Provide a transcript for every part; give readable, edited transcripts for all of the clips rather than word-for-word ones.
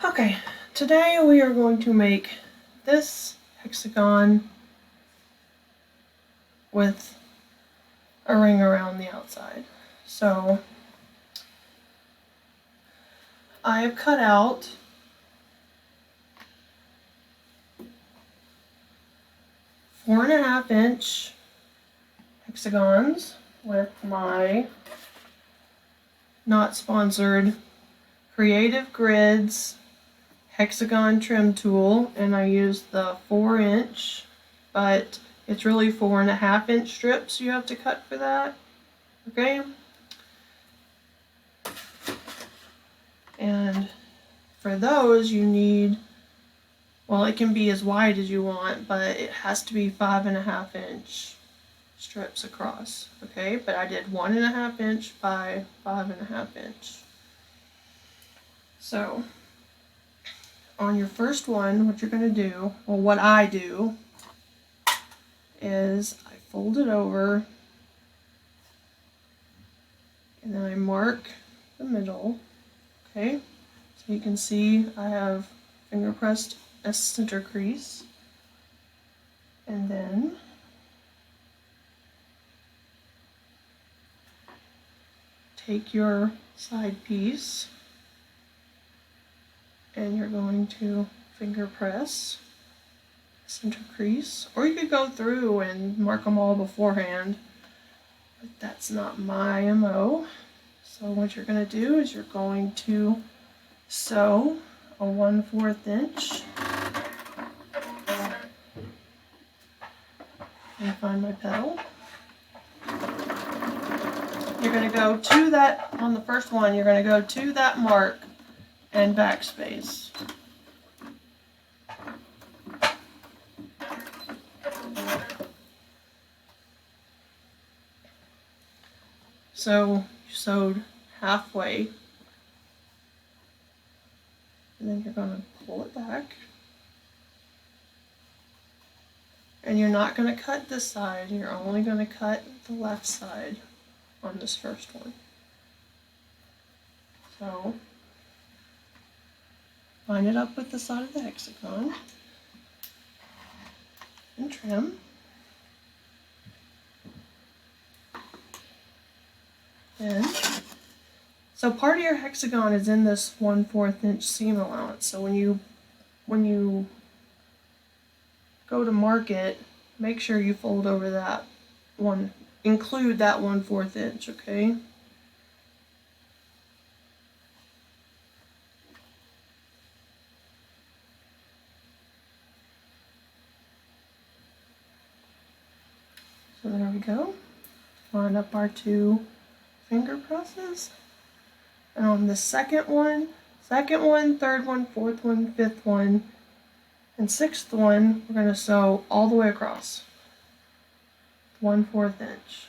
Okay, today we are going to make this hexagon with a ring around the outside. So I have cut out four and a half inch hexagons with my not sponsored Creative Grids hexagon trim tool, and I used the 4-inch, but it's really 4.5-inch strips you have to cut for that. Okay, and for those you need, well, it can be as wide as you want, but it has to be 5.5-inch strips across. Okay, but I did 1.5 inch by 5.5 inch. So on your first one, what you're going to do, well, what I do is I fold it over and then I mark the middle. Okay, so you can see I have finger pressed a center crease, and then take your side piece and you're going to finger press center crease, or you could go through and mark them all beforehand, but that's not my MO. So what you're going to do is you're going to sew a 1/4 inch, and find my petal. You're going to go to that, on the first one, you're going to go to that mark and backspace. So you sewed halfway, and then you're going to pull it back, and you're not going to cut this side, you're only going to cut the left side on this first one. So line it up with the side of the hexagon and trim. And so part of your hexagon is in this 1/4 inch seam allowance. So when you go to mark it, make sure you fold over that one, include that 1/4 inch, okay? So there we go. Line up our two finger presses. And on the second one, third one, fourth one, fifth one, and sixth one, we're going to sew all the way across. 1/4 inch.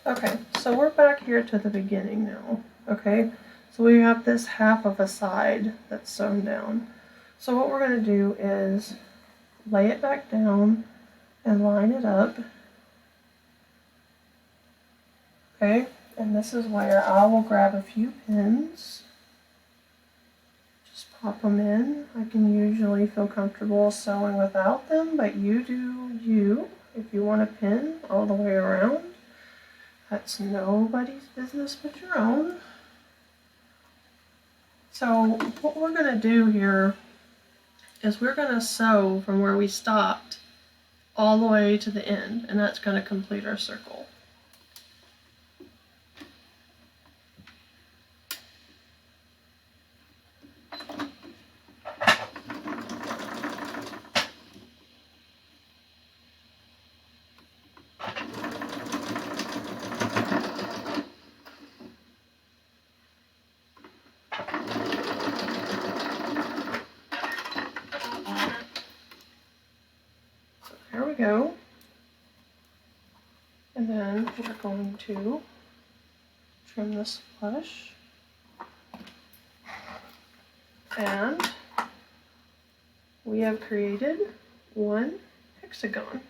Okay, so we're back here to the beginning now, okay? So we have this half of a side that's sewn down. So what we're going to do is lay it back down and line it up. Okay, and this is where I will grab a few pins. Just pop them in. I can usually feel comfortable sewing without them, but you do you. If you want a pin all the way around, that's nobody's business but your own. So what we're going to do here is we're going to sew from where we stopped all the way to the end, and that's going to complete our circle. There we go. And then we're going to trim this flush. And we have created one hexagon.